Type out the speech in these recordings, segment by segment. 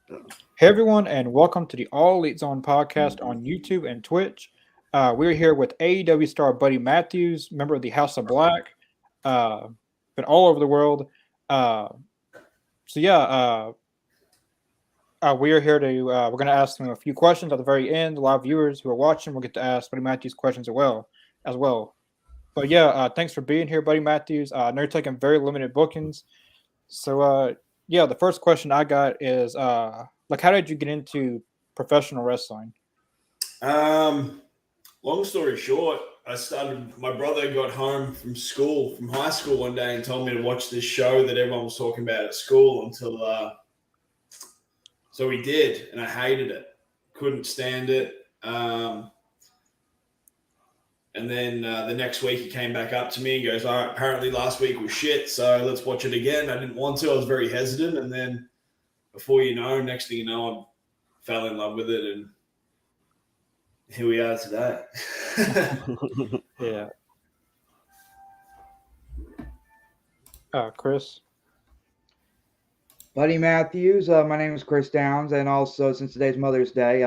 Hey everyone, and welcome to the All Elite Zone podcast on YouTube and Twitch. We're here with AEW star Buddy Matthews, member of the House of Black, uh, been all over the world. Uh, so yeah, we are here to we're going to ask him a few questions at the very end. A lot of viewers who are watching will get to ask Buddy Matthews questions as well. But yeah, thanks for being here, Buddy Matthews. I know you're taking very limited bookings. So yeah, the first question I got is how did you get into professional wrestling? Um, Long story short, my brother got home from high school one day and told me to watch this show that everyone was talking about at school so he did, and I hated it. Couldn't stand it. And then the next week he came back up to me and goes, all right, apparently last week was shit, so let's watch it again. I didn't want to. I was very hesitant. And then before you know, next thing you know, I fell in love with it, and here we are today. Yeah. Chris? Buddy Matthews, my name is Chris Downs, and also since today's Mother's Day,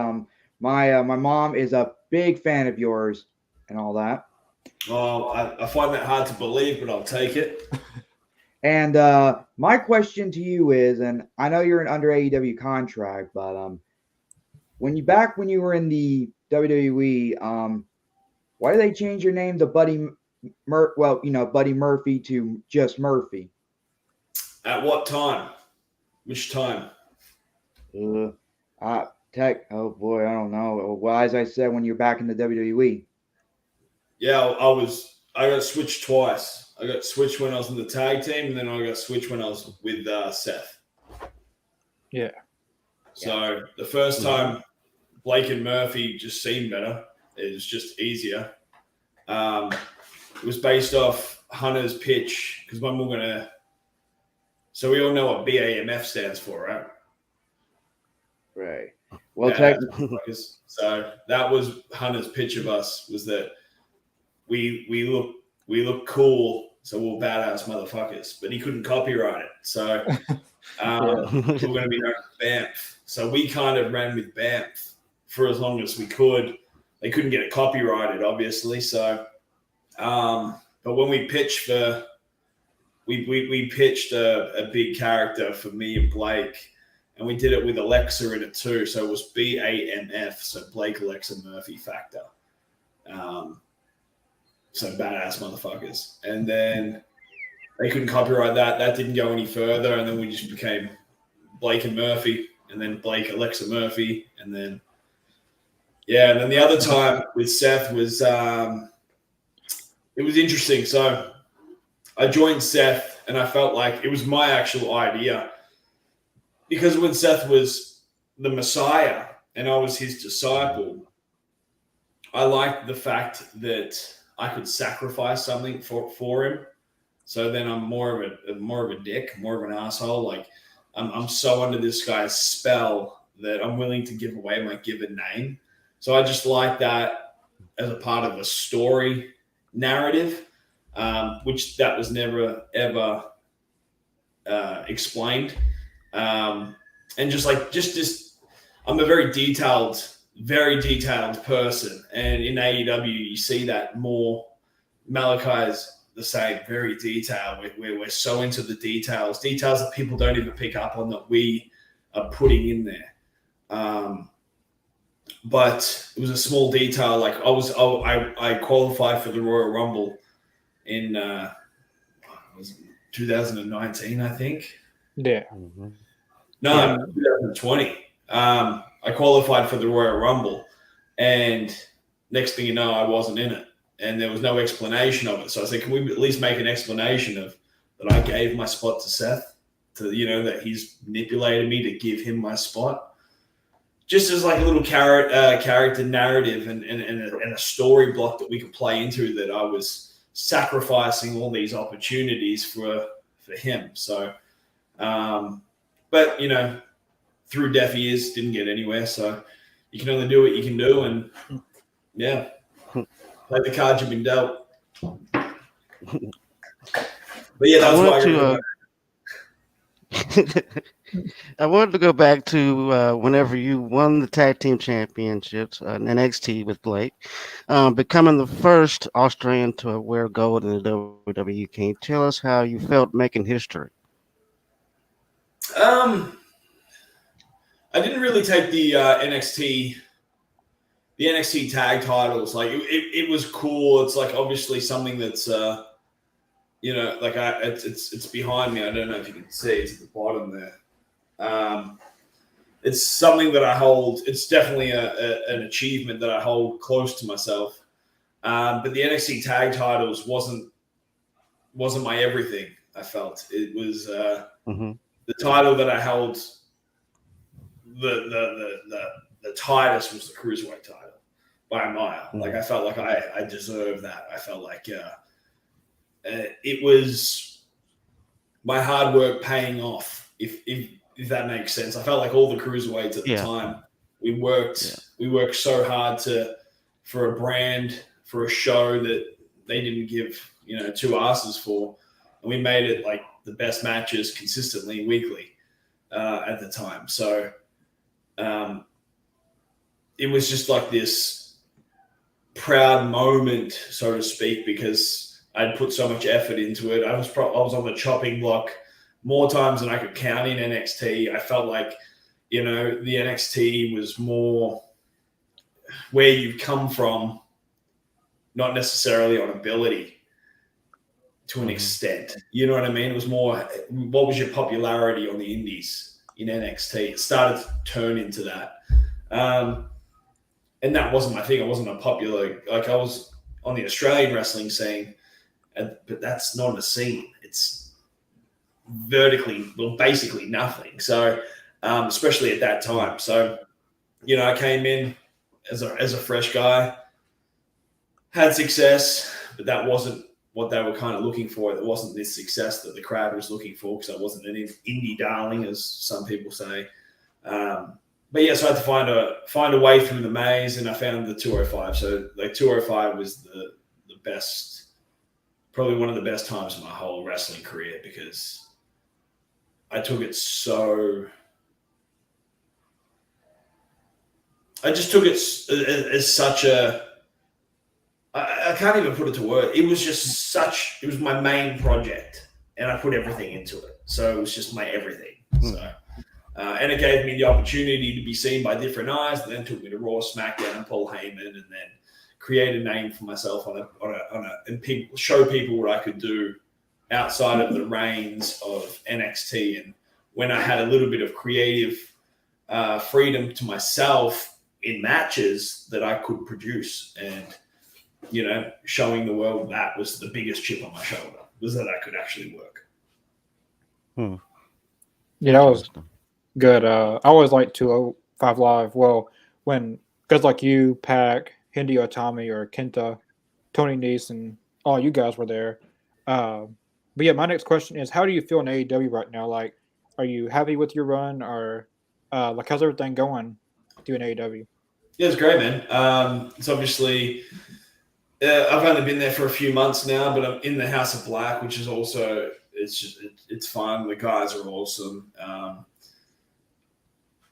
my mom is a big fan of yours and all that. Oh, I find that hard to believe, but I'll take it. And my question to you is, and I know you're an under AEW contract, but when you were in the WWE, why did they change your name to Buddy Murphy to just Murphy? At what time? Which time? Oh boy, I don't know. Well, as I said, when you're back in the WWE. Yeah, I got switched twice. I got switched when I was in the tag team, and then I got switched when I was with Seth. Yeah. So the first time, Blake and Murphy just seemed better. It was just easier. It was based off Hunter's pitch, because when we're gonna. So we all know what BAMF stands for, right? Right. Well, so that was Hunter's pitch of us, was that we look cool, so we're badass motherfuckers. But he couldn't copyright it, so we're going to be known as BAMF. So we kind of ran with BAMF for as long as we could. They couldn't get it copyrighted, obviously. So, but when we pitched we pitched a big character for me and Blake, and we did it with Alexa in it too. So it was BAMF, so Blake, Alexa, Murphy Factor. So badass motherfuckers. And then they couldn't copyright that. That didn't go any further. And then we just became Blake and Murphy, and then Blake, Alexa, Murphy. And then, and then the other time with Seth was, it was interesting. So I joined Seth, and I felt like it was my actual idea, because when Seth was the Messiah and I was his disciple, I liked the fact that I could sacrifice something for him. So then I'm more of a dick, more of an asshole. Like I'm so under this guy's spell that I'm willing to give away my given name. So I just like that as a part of a story narrative, which that was never ever explained. And just I'm a very detailed person, and in AEW you see that more. Malachi's the same, very detailed. We're so into the details that people don't even pick up on, that we are putting in there. But it was a small detail. Like I qualified for the Royal Rumble in 2019, I think. Yeah. No, 2020. I qualified for the Royal Rumble, and next thing you know, I wasn't in it, and there was no explanation of it. So I said, can we at least make an explanation of that I gave my spot to Seth, that he's manipulated me to give him my spot, just as like a little character narrative and a story block that we could play into, that I was sacrificing all these opportunities for him. So, but through deaf ears, didn't get anywhere. So you can only do what you can do, and play the cards you've been dealt. But yeah, that was why I wanted to go back to whenever you won the tag team championships in NXT with Blake, becoming the first Australian to wear gold in the WWE. Can you tell us how you felt making history? Um, I didn't really take the NXT tag titles. Like it was cool. It's like obviously something that's like it's behind me. I don't know if you can see. It's at the bottom there. It's something that I hold. It's definitely an achievement that I hold close to myself. But the NXT tag titles wasn't my everything. I felt it was Hmm. the title that I held. The tightest was the cruiserweight title by a mile. Like I felt like I deserved that. I felt like it was my hard work paying off. If that makes sense, I felt like all the cruiserweights at the Yeah. time we worked so hard for a brand, for a show that they didn't give two asses for, and we made it like the best matches consistently weekly at the time. So it was just like this proud moment, so to speak, because I'd put so much effort into it. I was on the chopping block more times than I could count in NXT. I felt like the NXT was more where you've come from, not necessarily on ability to an extent. You know what I mean? It was more what was your popularity on the indies in NXT. It started to turn into that. And that wasn't my thing. I wasn't a popular, like I was on the Australian wrestling scene, but that's not a scene. It's basically nothing. So, especially at that time. So, I came in as a fresh guy, had success, but that wasn't what they were kind of looking for. It wasn't this success that the crowd was looking for because I wasn't an indie darling, as some people say. But yeah, so I had to find a way through the maze, and I found the 205. So like 205 was the best, probably one of the best times of my whole wrestling career because I took it so. I just took it as such a. I can't even put it to word. It was just such. It was my main project, and I put everything into it. So it was just my everything. So. And it gave me the opportunity to be seen by different eyes, and then took me to Raw, SmackDown, and Paul Heyman, and then create a name for myself and show people what I could do outside of the reins of NXT. And when I had a little bit of creative freedom to myself in matches that I could produce, and showing the world that was the biggest chip on my shoulder, was that I could actually work. Yeah, that was good. I always liked 205 Live. Well, when guys like you, Pac, Hideo Itami, or Kenta, Tony Nese, and all you guys were there. But yeah, my next question is, how do you feel in AEW right now? Like, are you happy with your run, or like how's everything going doing AEW? Yeah, it's great, man. It's obviously I've only been there for a few months now, but I'm in the House of Black, which is also it's fun. The guys are awesome.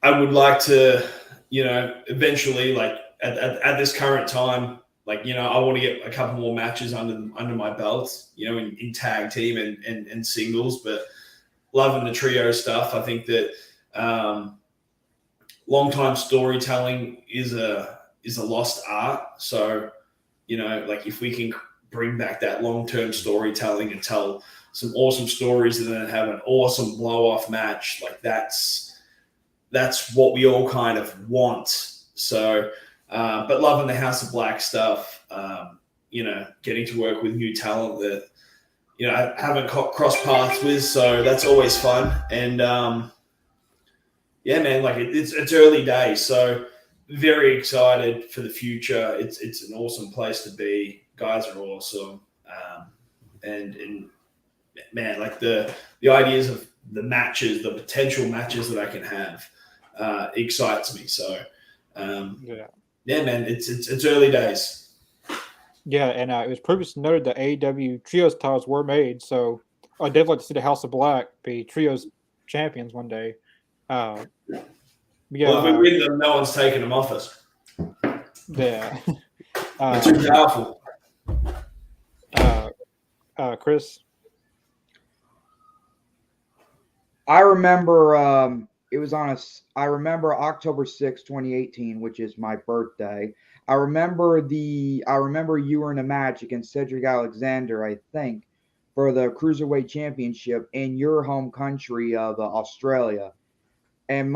I would like to, eventually, like at this current time, like I want to get a couple more matches under my belt, in tag team and singles. But loving the trio stuff, I think that long time storytelling is a lost art. So like if we can bring back that long term storytelling and tell some awesome stories and then have an awesome blow off match, like that's what we all kind of want. So, but loving the House of Black stuff, getting to work with new talent that, I haven't crossed paths with. So that's always fun. And yeah, man, like it's early days. So very excited for the future. It's an awesome place to be. Guys are awesome. And man, like the ideas of the matches, the potential matches that I can have, excites me. So, yeah, man, it's early days. Yeah, and it was previously noted that AEW trios titles were made, so I'd definitely like to see the House of Black be trios champions one day. Yeah, Well, if we win them, no one's taking them off us. yeah. They're too powerful. Chris. I remember it was on I remember October 6, 2018, which is my birthday. I remember you were in a match against Cedric Alexander, I think, for the Cruiserweight Championship in your home country of Australia. And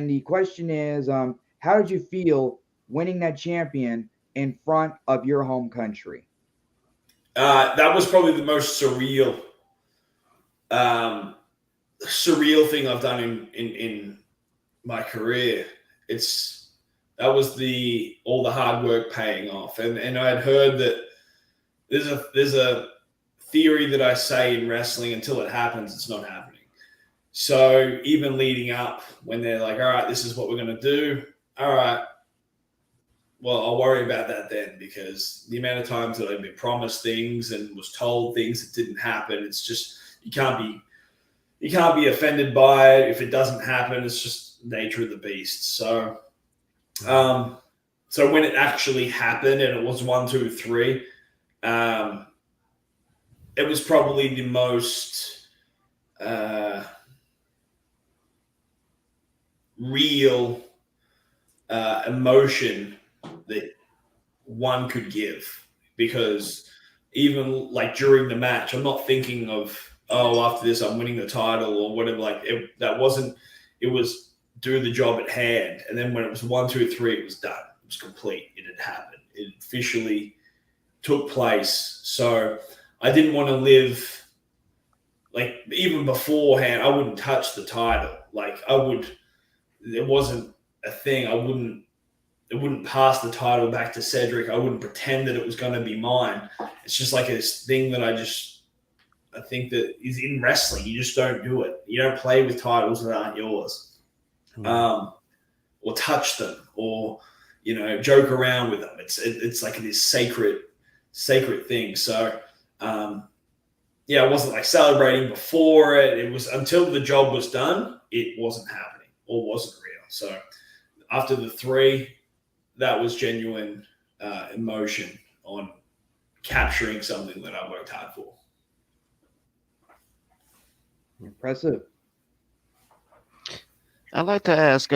the question is, how did you feel winning that champion in front of your home country? That was probably the most surreal thing I've done in my career. That was all the hard work paying off, and I'd heard that there's a theory that I say in wrestling, until it happens, it's not happening. So even leading up, when they're like, all right, this is what we're going to do. All right, well, I'll worry about that then, because the amount of times that I've been promised things and was told things that didn't happen, it's just, you can't be offended by it if it doesn't happen. It's just nature of the beast. So, so when it actually happened and it was 1, 2, 3, it was probably the most real emotion that one could give, because even like during the match, I'm not thinking of, oh, after this I'm winning the title or whatever. Like it was do the job at hand. And then when it was 1, 2, 3, it was done. It was complete. It had happened. It officially took place. So I didn't want to live, like, even beforehand, I wouldn't touch the title. Like it wasn't a thing. I wouldn't pass the title back to Cedric. I wouldn't pretend that it was going to be mine. It's just like this thing that I think that is in wrestling. You just don't do it. You don't play with titles that aren't yours, or touch them, or joke around with them. It's like this sacred thing. So I wasn't like celebrating before it. It was until the job was done, it wasn't happening or wasn't real. So after the 3, that was genuine emotion on capturing something that I worked hard for. Impressive. I'd like to ask,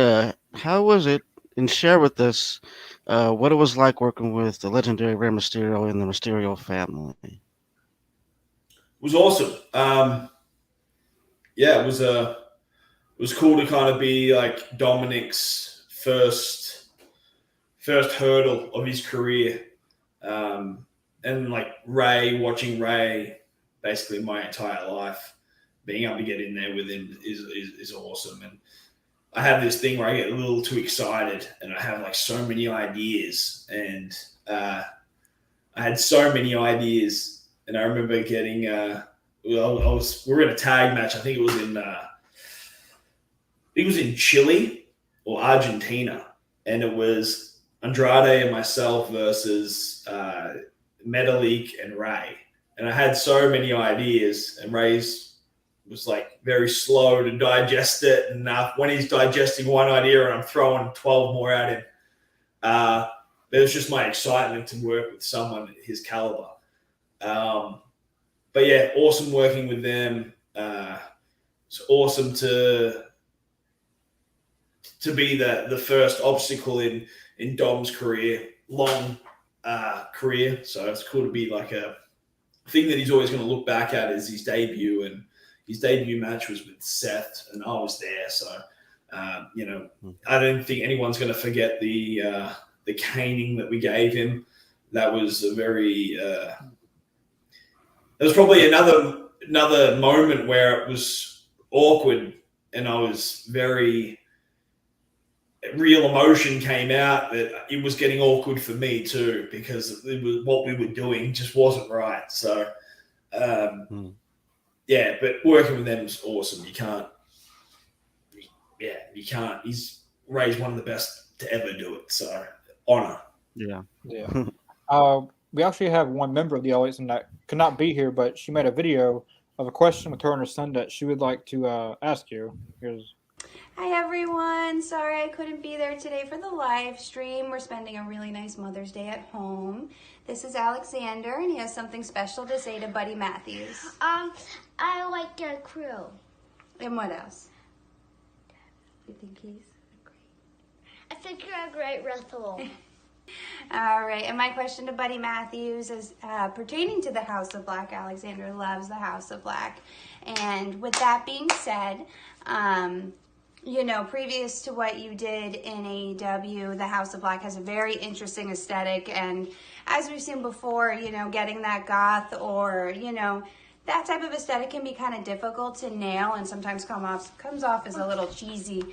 how was it, and share with us what it was like working with the legendary Rey Mysterio and the Mysterio family? It was awesome. It was cool to kind of be like Dominic's first hurdle of his career, and like watching Rey basically my entire life, being able to get in there with him is awesome. And I have this thing where I get a little too excited, and I have like so many ideas, and I had so many ideas, and I remember getting we were in a tag match. I think it was in Chile or Argentina, and it was Andrade and myself versus Metalik and Rey. And I had so many ideas, and Rey's was like very slow to digest it. And when he's digesting one idea and I'm throwing 12 more at him, it was just my excitement to work with someone at his caliber. But yeah, awesome working with them. It's awesome to be the first obstacle in Dom's career, long career. So it's cool to be like a thing that he's always going to look back at is his debut, and his debut match was with Seth, and I was there. So, I don't think anyone's going to forget the caning that we gave him. That was a very there was probably another moment where it was awkward, and I was very real emotion came out that it was getting awkward for me too, because it was what we were doing just wasn't right. So, but working with them is awesome. You can't. Rey's one of the best to ever do it. So, honor. Yeah. We actually have one member of the audience that could not be here, but she made a video of a question with her and her son that she would like to ask you. Hi everyone. Sorry I couldn't be there today for the live stream. We're spending a really nice Mother's Day at home. This is Alexander, and he has something special to say to Buddy Matthews. I like your crew. And what else? You think he's great? I think you're a great wrestler. All right, and my question to Buddy Matthews is pertaining to the House of Black. Alexander loves the House of Black. And with that being said, you know, previous to what you did in AEW, the House of Black has a very interesting aesthetic. And as we've seen before, you know, getting that goth or, you know, that type of aesthetic can be kind of difficult to nail and sometimes comes off as a little cheesy.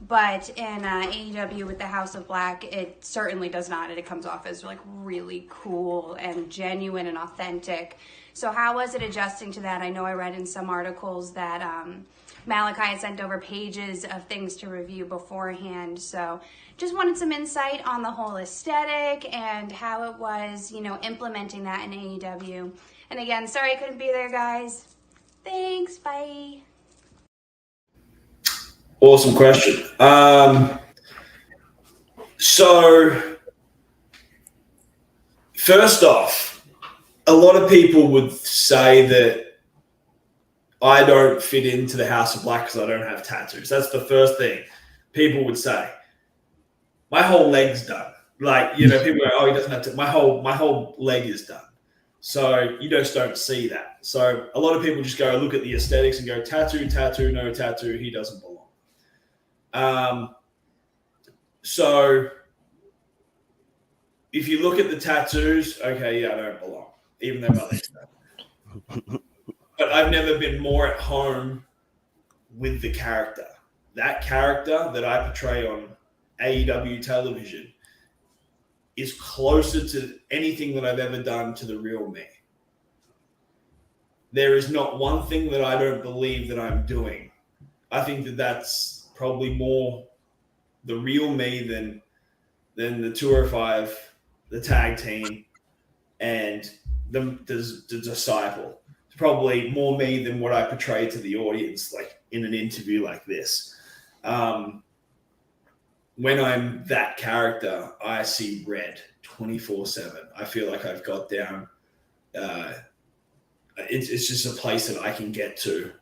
But in AEW with the House of Black, it certainly does not. It comes off as like really cool and genuine and authentic. So how was it adjusting to that? I know I read in some articles that Malachi had sent over pages of things to review beforehand. So just wanted some insight on the whole aesthetic and how it was, you know, implementing that in AEW. And again, sorry I couldn't be there, guys. Thanks. Bye. Awesome question. So, first off, a lot of people would say that I don't fit into the House of Black because I don't have tattoos. That's the first thing people would say. My whole leg's done. Like, you know, people go, oh, he doesn't have to. My whole leg is done. So you just don't see that. So a lot of people just go look at the aesthetics and go tattoo, no tattoo. He doesn't belong. So if you look at the tattoos, okay, yeah, I don't belong, even though my leg's done. But I've never been more at home with the character. That character that I portray on AEW television is closer to anything that I've ever done to the real me. There is not one thing that I don't believe that I'm doing. I think that that's probably more the real me than the 205, the tag team, and the disciple. It's probably more me than what I portray to the audience, like in an interview like this. When I'm that character, I see red 24/7. I feel like I've got down. It's just a place that I can get to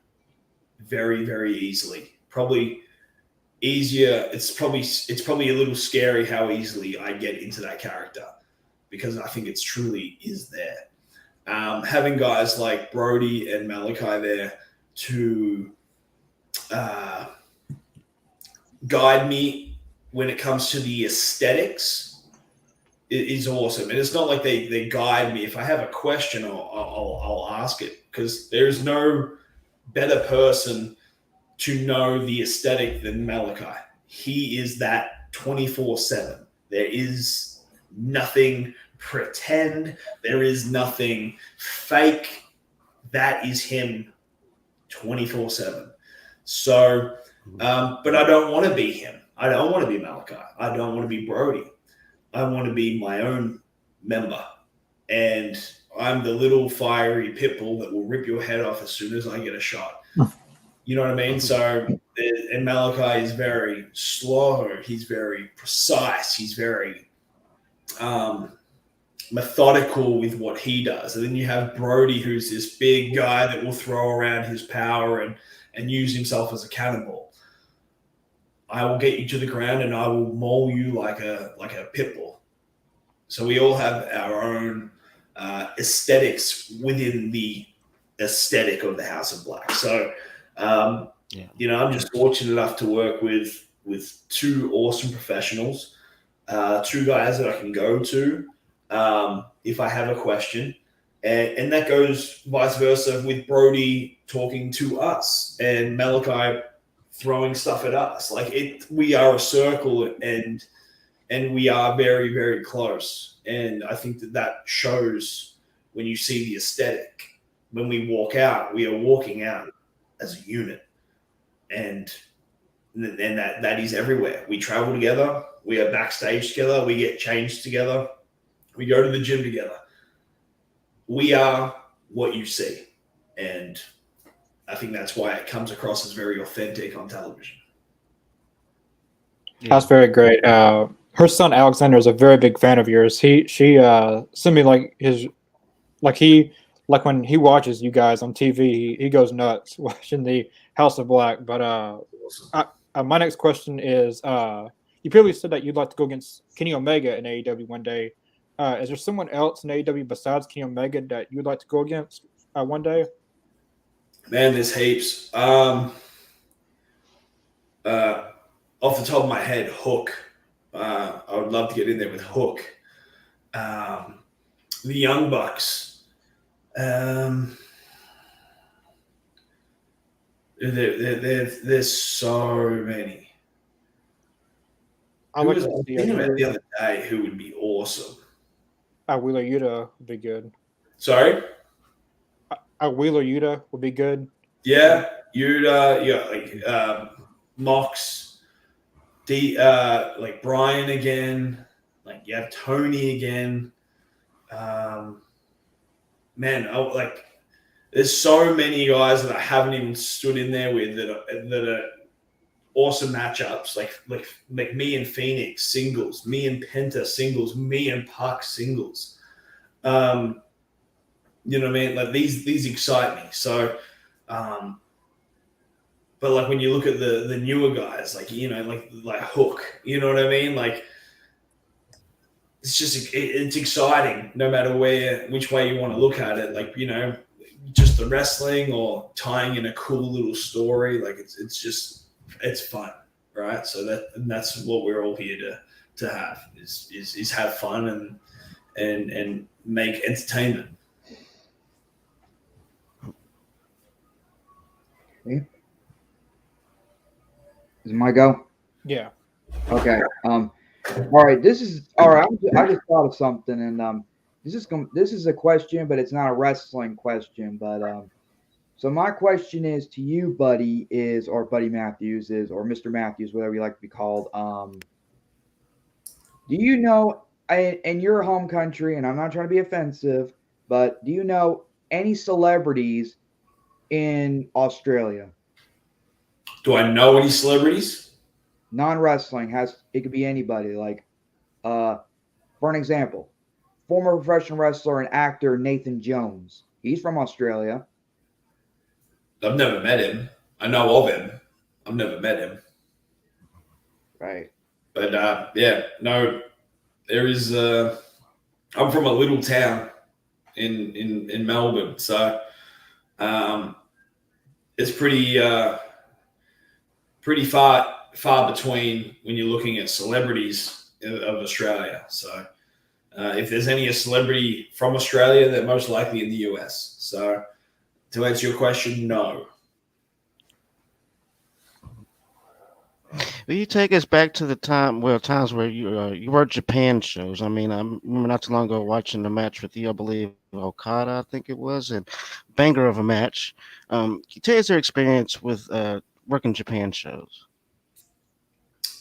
very, very easily. Probably easier. It's probably a little scary how easily I get into that character because I think it's truly is there. Having guys like Brody and Malachi there to guide me when it comes to the aesthetics is awesome. And it's not like they guide me. If I have a question, I'll ask it because there's no better person to know the aesthetic than Malachi. He is that 24/7. There is nothing pretend. There is nothing fake. That is him 24/7. So, but I don't want to be him. I don't want to be Malachi. I don't want to be Brody. I want to be my own member. And I'm the little fiery pit bull that will rip your head off as soon as I get a shot. You know what I mean? So, and Malachi is very slow. He's very precise. He's very methodical with what he does. And then you have Brody, who's this big guy that will throw around his power and use himself as a cannonball. I will get you to the ground and I will maul you like a pit bull. So we all have our own aesthetics within the aesthetic of the House of Black. So, you know, I'm just fortunate enough to work with two awesome professionals, two guys that I can go to if I have a question. And that goes vice versa with Brody talking to us and Malachi throwing stuff at us. Like we are a circle and we are very, very close. And I think that shows when you see the aesthetic. When we walk out, we are walking out as a unit. And that is everywhere. We travel together. We are backstage together. We get changed together. We go to the gym together. We are what you see. And I think that's why it comes across as very authentic on television. That's very great. Her son Alexander is a very big fan of yours. She sent me like his he when he watches you guys on TV, he goes nuts watching the House of Black. But my next question is, you previously said that you'd like to go against Kenny Omega in AEW one day. Is there someone else in AEW besides Kenny Omega that you'd like to go against one day? Man, there's heaps. Off the top of my head, Hook. I would love to get in there with Hook. The Young Bucks. There's so many. I Who like was to I see thinking about the other day who would be awesome? Wheeler Yuta would be good. Sorry? Wheeler Yuta would be good. Yeah, like Mox, like Brian again, like you have Tony again. Man, there's so many guys that I haven't even stood in there with that are awesome matchups. Like me and Phoenix singles, me and Penta singles, me and Puck singles. You know what I mean? Like these excite me. So, but like when you look at the newer guys, like like Hook, you know what I mean? Like it's just it's exciting no matter which way you want to look at it. Like just the wrestling or tying in a cool little story. Like it's fun, right? So that's what we're all here to have is have fun and make entertainment. Okay. Is it my go? Yeah. Okay. All right. This is all right. I just thought of something, and this is a question, but it's not a wrestling question. But so my question is to you, buddy, or Buddy Matthews or Mr. Matthews, whatever you like to be called. Do you know in your home country, and I'm not trying to be offensive, but do you know any celebrities in Australia? Do I know any celebrities? Non-wrestling it could be anybody. Like, for an example, former professional wrestler and actor Nathan Jones. He's from Australia. I've never met him. I know of him. I've never met him. Right. But yeah, no, there is. I'm from a little town in Melbourne, so it's pretty far between when you're looking at celebrities of Australia. So if there's any celebrity from Australia, they're most likely in the US. So to answer your question, no. Will you take us back to the times where you were at Japan shows? I mean, I remember not too long ago watching the match with you, I believe Okada, I think it was, and banger of a match. Can you tell us your experience with working Japan shows?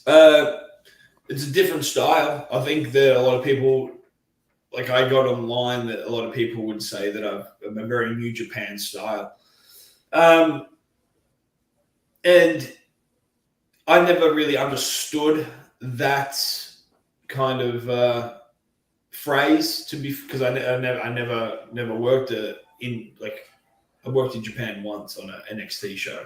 It's a different style. I think that a lot of people, like I got online that a lot of people would say that I'm a very New Japan style. And I never really understood that kind of phrase because I never worked in I worked in Japan once on an NXT show,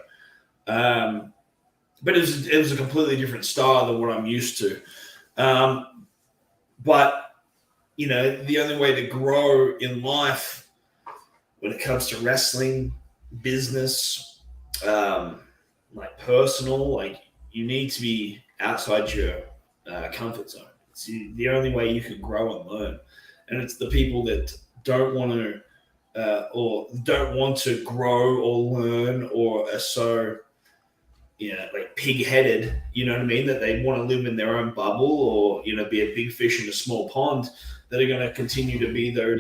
but it was a completely different style than what I'm used to. But the only way to grow in life when it comes to wrestling, business, like personal, like you need to be outside your comfort zone. It's the only way you can grow and learn. And it's the people that don't want to grow or learn or are so like pig-headed, you know what I mean, that they want to live in their own bubble or be a big fish in a small pond, that are going to continue to be a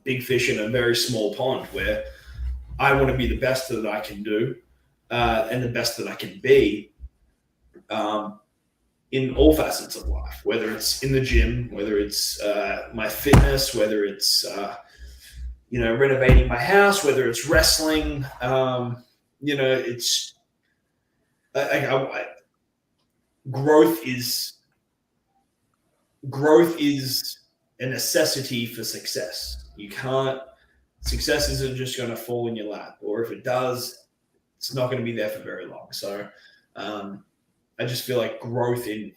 big fish in a very small pond, where I want to be the best that I can do and the best that I can be in all facets of life, whether it's in the gym, whether it's my fitness, whether it's renovating my house, whether it's wrestling. growth is a necessity for success. Success isn't just going to fall in your lap, or if it does, it's not going to be there for very long. So I just feel like growth in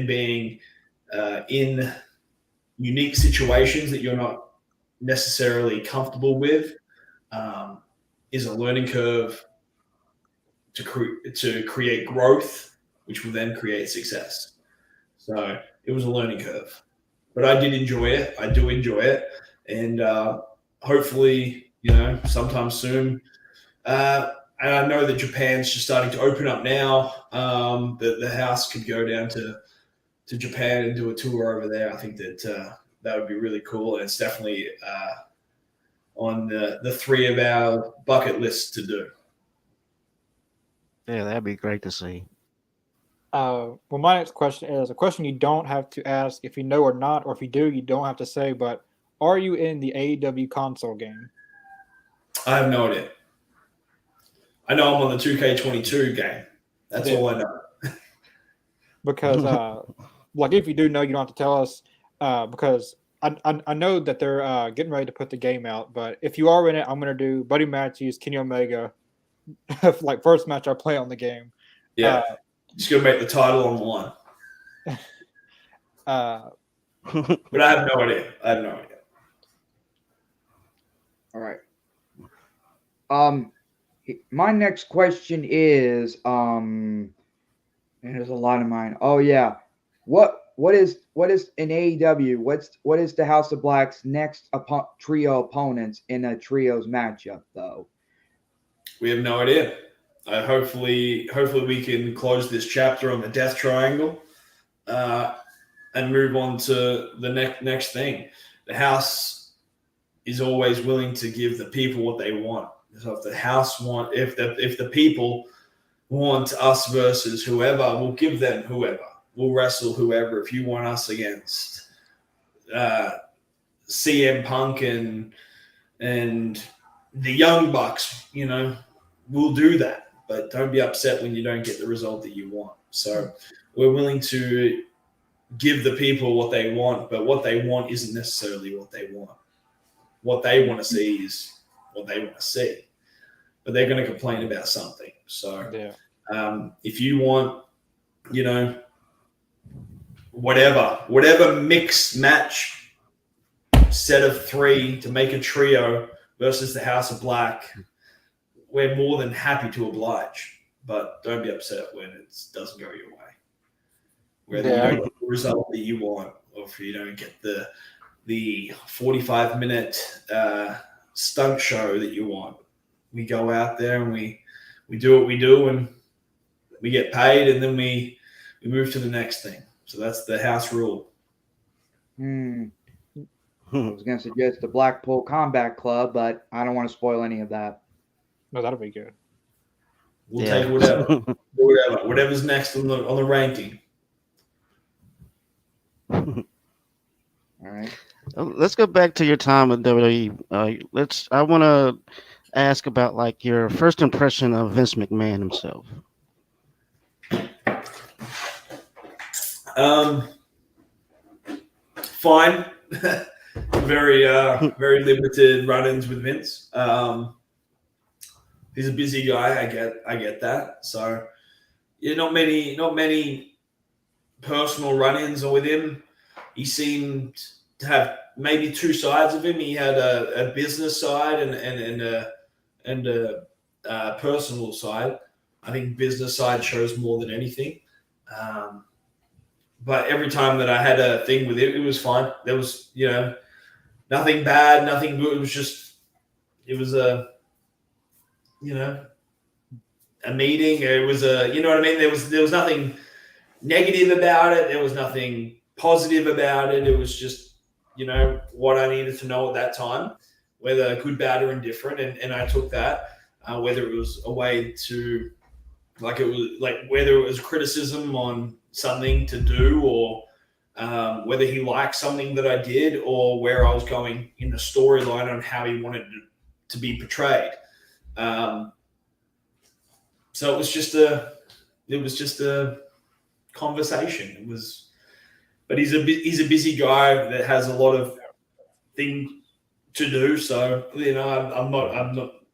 being in unique situations that you're not necessarily comfortable with is a learning curve to create growth, which will then create success. So it was a learning curve, but I did enjoy it. I do enjoy it, and hopefully, sometime soon. And I know that Japan's just starting to open up now. The house could go down to Japan and do a tour over there. I think that that would be really cool, and it's definitely on the three of our bucket lists to do. Yeah, that'd be great to see. Well, my next question is a question you don't have to ask if you know or not, or if you do, you don't have to say. But are you in the AEW console game? I have no idea. I know I'm on the 2K22 game. That's all I know. Because, like, if you do know, you don't have to tell us. Because I know that they're getting ready to put the game out. But if you are in it, I'm going to do Buddy Matthews, Kenny Omega, like first match I play on the game. Yeah. Just going to make the title on the line. But I have no idea. All right. My next question is, and there's a lot of mine. Oh yeah, what is in AEW? What is the House of Black's next trio opponents in a trios matchup though? We have no idea. Hopefully we can close this chapter on the Death Triangle, and move on to the next thing. The House is always willing to give the people what they want. So if the people want us versus whoever, we'll give them whoever. We'll wrestle whoever. If you want us against CM Punk and the Young Bucks, we'll do that. But don't be upset when you don't get the result that you want. So we're willing to give the people what they want, but what they want isn't necessarily what they want. What they want to see is what they want to see. But they're going to complain about something. So if you want, whatever mixed match set of three to make a trio versus the House of Black, we're more than happy to oblige. But don't be upset when it doesn't go your way. Whether you don't get the result that you want, or if you don't get the 45-minute stunt show that you want. We go out there and we do what we do, and we get paid, and then we move to the next thing. So that's the house rule. I was going to suggest the Blackpool Combat Club, but I don't want to spoil any of that. No, that'll be good. We'll take whatever's next on the ranking. All right. Let's go back to your time with WWE. I want to ask about like your first impression of Vince McMahon himself. Fine. Very limited run-ins with Vince. He's a busy guy. I get that. So yeah, not many personal run-ins with him. He seemed to have maybe two sides of him. He had a business side and a personal side. I think business side shows more than anything. But every time that I had a thing with him, it was fine. There was, nothing bad, nothing good. It was a meeting. It was you know what I mean? There was nothing negative about it. There was nothing positive about it. It was just, what I needed to know at that time, whether good, bad, or indifferent. And I took that, whether it was a way to, whether it was criticism on something to do, or whether he liked something that I did, or where I was going in the storyline on how he wanted to be portrayed. So it was just a conversation. It was, but he's a busy guy that has a lot of things to do. So I'm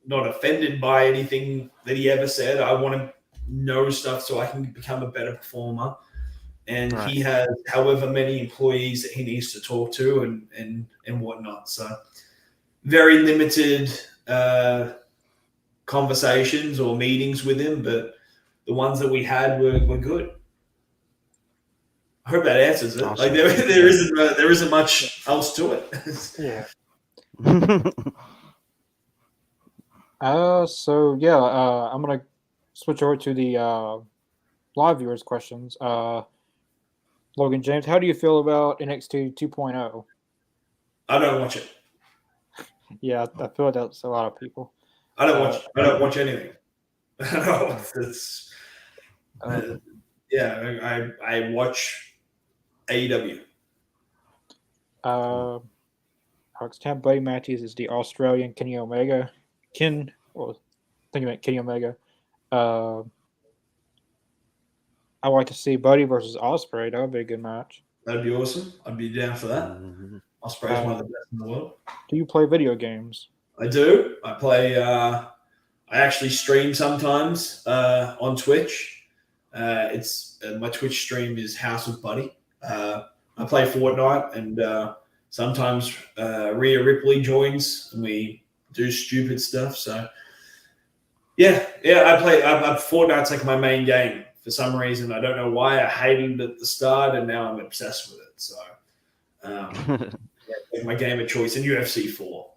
not offended by anything that he ever said. I want to know stuff so I can become a better performer. And Right. he has however many employees that he needs to talk to and whatnot. So very limited conversations or meetings with him, but the ones that we had were good. I hope that answers it. Awesome. Like there isn't much else to it. Yeah. I'm gonna switch over to the live viewers questions. Logan James, how do you feel about NXT 2.0? I don't watch it. Yeah, I feel like that's a lot of people. I don't watch anything. It's I watch AEW. Alex Tam, Buddy Matthews is the Australian Kenny Omega. I think you meant Kenny Omega. I would like to see Buddy versus Ospreay. That would be a good match. That'd be awesome. I'd be down for that. Ospreay's one of the best in the world. Do you play video games? I do. I play. I actually stream sometimes on Twitch. It's my Twitch stream is House of Buddy. I play Fortnite, and sometimes Rhea Ripley joins, and we do stupid stuff. So yeah, I play. Fortnite's like my main game for some reason. I don't know why. I hated it at the start, and now I'm obsessed with it. So my game of choice in UFC 4.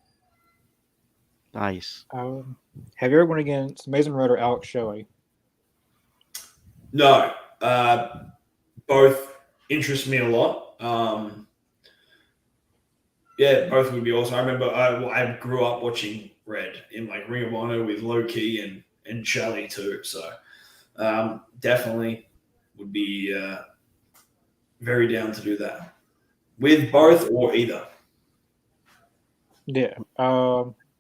Nice. Have you ever went against Mason Red or Alex Shelley? No, both interest me a lot. Both would be awesome. I remember I grew up watching Red in like Ring of Honor with Low Key and Shelley too. So definitely would be very down to do that with both or either. Yeah.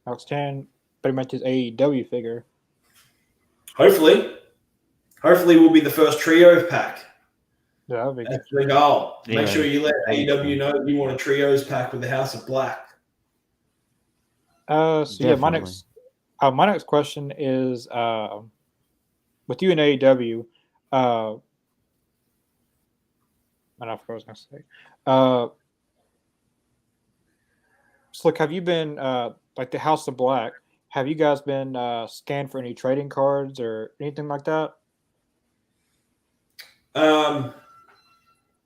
Alex Tan, pretty much his AEW figure. Hopefully we'll be the first trios pack. Yeah, that'd be That's the goal. Yeah. Make sure you let AEW know that you want a trios pack with the House of Black. My next question is with you in AEW. I don't know what I was going to say. So, look, have you been like the House of Black? Have you guys been scanned for any trading cards or anything like that?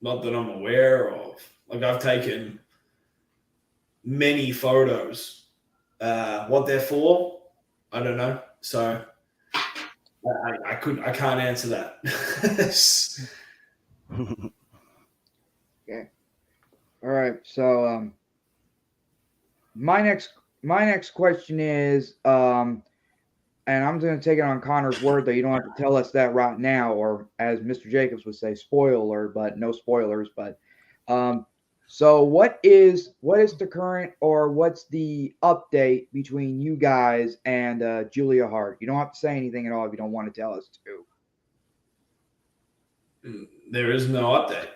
Not that I'm aware of. Like I've taken many photos. What they're for, I don't know. So I can't answer that. Okay. All right. So my next question is and I'm going to take it on Connor's word that you don't have to tell us that right now, or as Mr. Jacobs would say, spoiler, but no spoilers. But so what is the current, or what's the update between you guys and Julia Hart? You don't have to say anything at all if you don't want to tell us to. There is no update.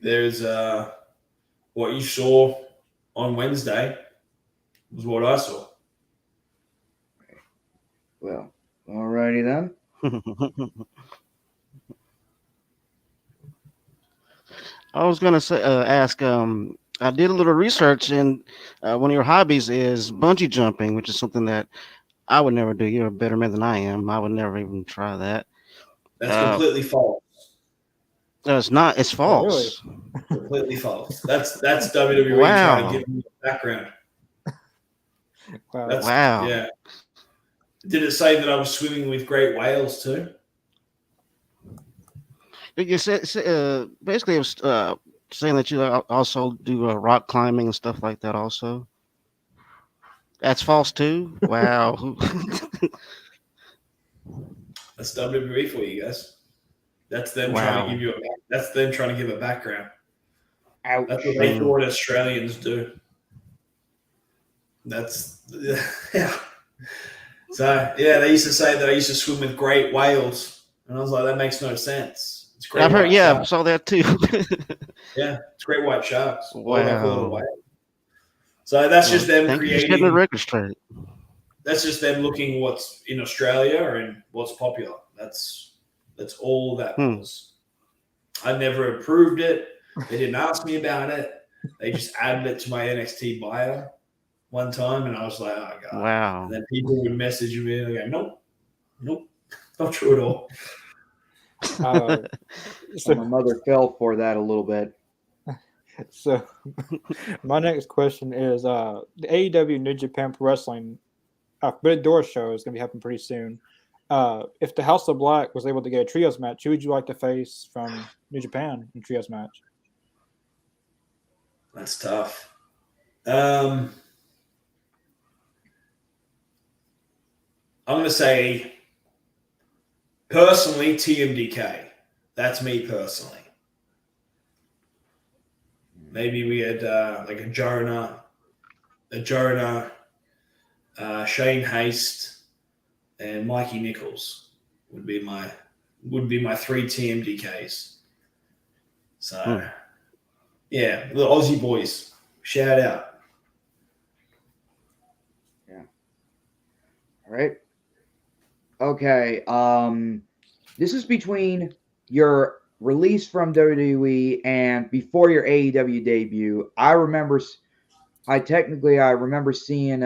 There's what you saw on Wednesday was what I saw. Well, alrighty then. I was gonna say, ask. I did a little research, and one of your hobbies is bungee jumping, which is something that I would never do. You're a better man than I am. I would never even try that. That's completely false. No, it's not. It's false. Really? Completely false. That's WWE Wow. trying to give me a background. Wow. Yeah. Did it say that I was swimming with great whales too? You said basically it was saying that you also do rock climbing and stuff like that. Also, that's false too. Wow. That's WWE for you guys. That's them Wow. trying to give you. That's them trying to give a background. Ouch. That's what they thought Australians do. That's yeah. So yeah, they used to say that I used to swim with great whales, and I was like, that makes no sense. It's great I've heard. white Yeah, I sharks. saw that too. Yeah, it's great white sharks. Why would I call it a Wow. whale? So that's just them Thank you for setting the creating. record straight. That's just them looking what's in Australia and what's popular. That's all that Hmm. was. I never approved it. They didn't ask me about it. They just added it to my NXT bio one time, and I was like, oh god. Wow. And then people would message me and go, nope, not true at all. Uh, So my so, mother fell for that a little bit. so my next question is the AEW New Japan Pro Wrestling Forbidden Door show is going to be happening pretty soon. If the House of Black was able to get a trios match, who would you like to face from New Japan in a trios match? That's tough. I'm going to say, personally, TMDK. That's me personally. Maybe we had like a Jonah, Shane Haste, and Mikey Nichols would be my 3 TMDKs. So yeah, the Aussie boys, shout out. Yeah. All right. Okay. This is between your release from WWE and before your AEW debut. I remember seeing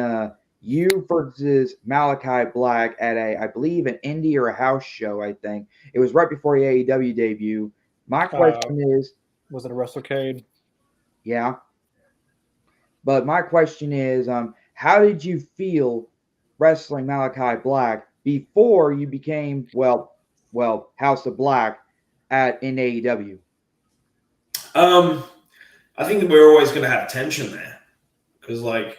you versus Malachi Black at I believe an indie or a house show. I think it was right before your AEW debut. My question is, Was it a WrestleCade? yeah, but my question is, how did you feel wrestling Malachi Black before you became House of Black in AEW? I think that we're always going to have tension there because, like,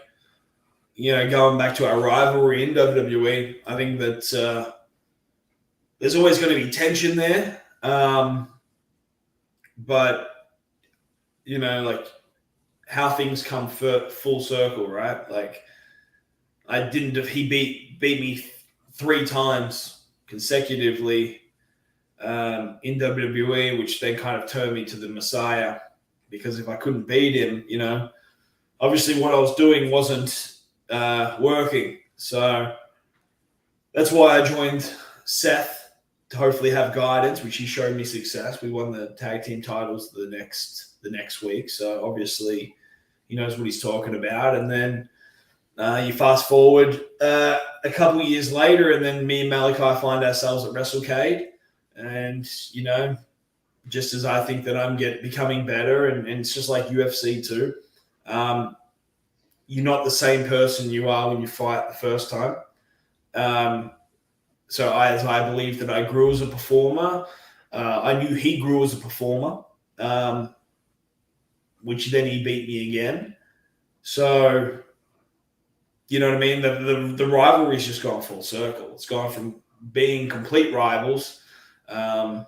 you know, going back to our rivalry in WWE, I think that there's always going to be tension there. But you know, like how things come full circle, right? Like, he beat me 3 times consecutively in WWE, which then kind of turned me to the Messiah. Because if I couldn't beat him, you know, obviously what I was doing wasn't working. So that's why I joined Seth to hopefully have guidance, which he showed me success. We won the tag team titles the next week. So obviously he knows what he's talking about. And then you fast forward a couple of years later, and then me and Malachi find ourselves at WrestleCade. And, you know, just as I think that I'm becoming better, and it's just like UFC too. You're not the same person you are when you fight the first time. So I believe that I grew as a performer. I knew he grew as a performer, which then he beat me again. So, you know what I mean? The rivalry's just gone full circle. It's gone from being complete rivals to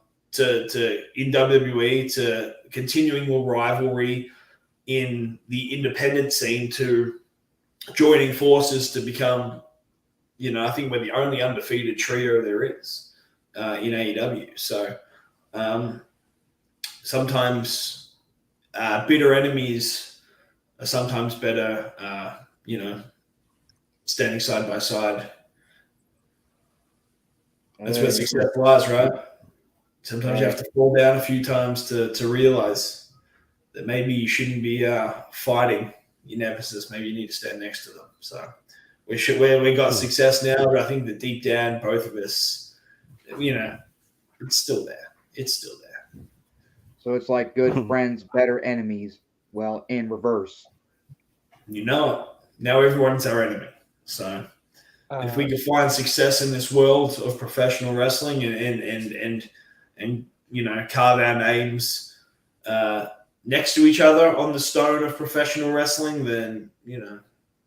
in WWE to continuing the rivalry in the independent scene to joining forces to become, you know, I think we're the only undefeated trio there is in AEW. So sometimes bitter enemies are sometimes better, you know, standing side by side. That's where success lies, right? Sometimes you have to fall down a few times to realize that maybe you shouldn't be fighting your nemesis. Maybe you need to stand next to them. So we got success now, but I think that deep down, both of us, you know, it's still there. It's still there. So it's like good friends, better enemies. Well, in reverse. You know it. Now everyone's our enemy. So if we can find success in this world of professional wrestling and you know, carve our names next to each other on the stone of professional wrestling, then, you know,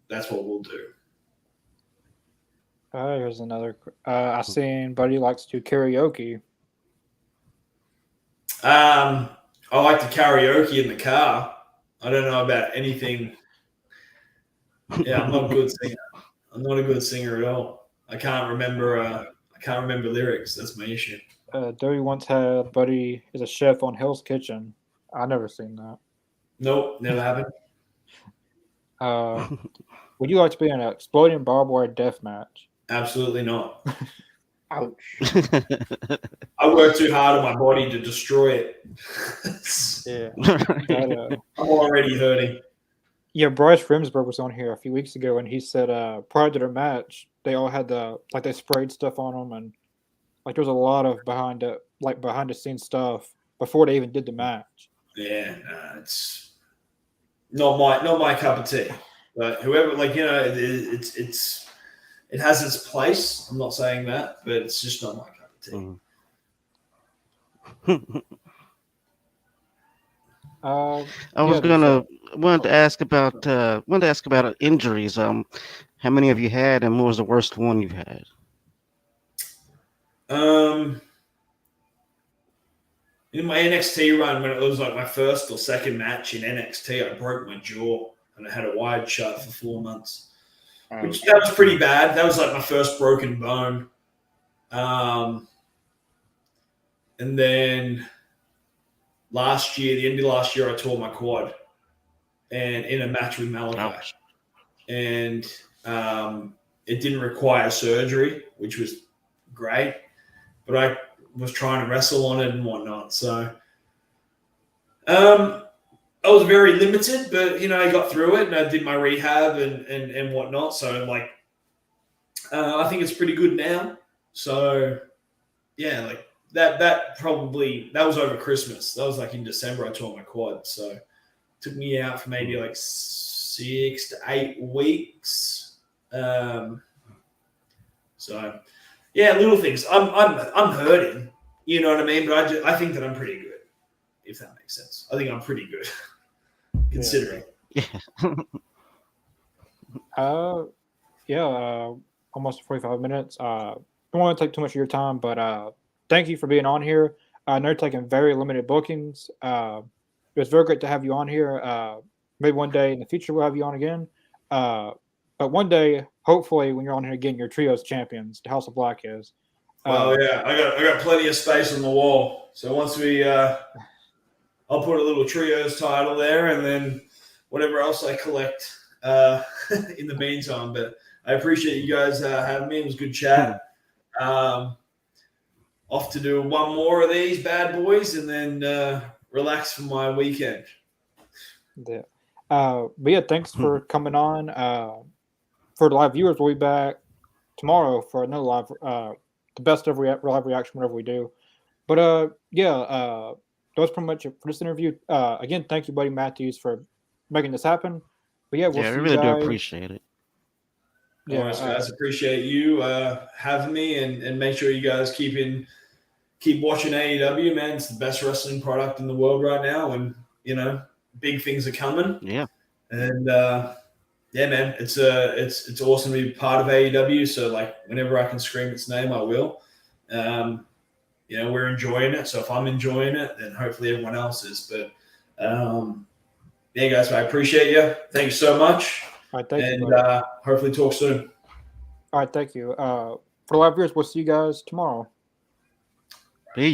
that's what we'll do. Here's another. I seen Buddy likes to karaoke. I like to karaoke in the car. I don't know about anything. Yeah, I'm not a good singer. I'm not a good singer at all. I can't remember lyrics. That's my issue. Dowie once had Buddy is a chef on Hell's Kitchen. I never seen that. Nope, never happened. Would you like to be in an exploding barbed wire death match? Absolutely not. Ouch. I work too hard on my body to destroy it. Yeah. I'm already hurting. Yeah, Bryce Remsburg was on here a few weeks ago, and he said prior to their match, they all had they sprayed stuff on them, and like there was a lot of behind the scenes stuff before they even did the match. Yeah, it's not my cup of tea. But whoever, it has its place. I'm not saying that, but it's just not my cup of tea. Wanted to ask about injuries. How many have you had, and what was the worst one you've had? In my NXT run, when it was like my first or second match in NXT, I broke my jaw and I had it wired shut for 4 months. That was pretty bad. That was like my first broken bone. And then the end of last year, I tore my quad, and in a match with Malachi. Ouch. And it didn't require surgery, which was great. But I was trying to wrestle on it and whatnot. So I was very limited, but I got through it and I did my rehab and whatnot. So I think it's pretty good now. So yeah, that was over Christmas. That was like in December. I tore my quad, so it took me out for maybe like 6 to 8 weeks. So yeah, little things. I'm hurting. You know what I mean? But I think that I'm pretty good, if that makes sense. I think I'm pretty good, considering. Almost 45 minutes. Don't want to take too much of your time, but thank you for being on here. I know you're taking very limited bookings. It was very great to have you on here. Maybe one day in the future we'll have you on again. But one day, hopefully, when you're on here again, you're trios champions. The House of Black is. Well, yeah, I got plenty of space on the wall. So once I'll put a little trios title there, and then whatever else I collect in the meantime. But I appreciate you guys having me. It was a good chat. Off to do one more of these bad boys, and then relax for my weekend. Yeah. But yeah, thanks for coming on. For the live viewers, we'll be back tomorrow for another live, the best of live reaction, whatever we do. But that was pretty much it for this interview. Again, thank you, Buddy Matthews, for making this happen. But yeah, we'll see we really you guys. do appreciate it. Yeah, all right, guys, appreciate you having me, and make sure you guys keep watching AEW, man. It's the best wrestling product in the world right now, and big things are coming. Yeah, and yeah, man, it's awesome to be part of AEW. So whenever I can scream its name, I will. We're enjoying it. So if I'm enjoying it, then hopefully everyone else is. But yeah, guys, I appreciate you. Thank you so much. All right, thank you. And hopefully talk soon. All right, thank you. For the live viewers, we'll see you guys tomorrow. peace.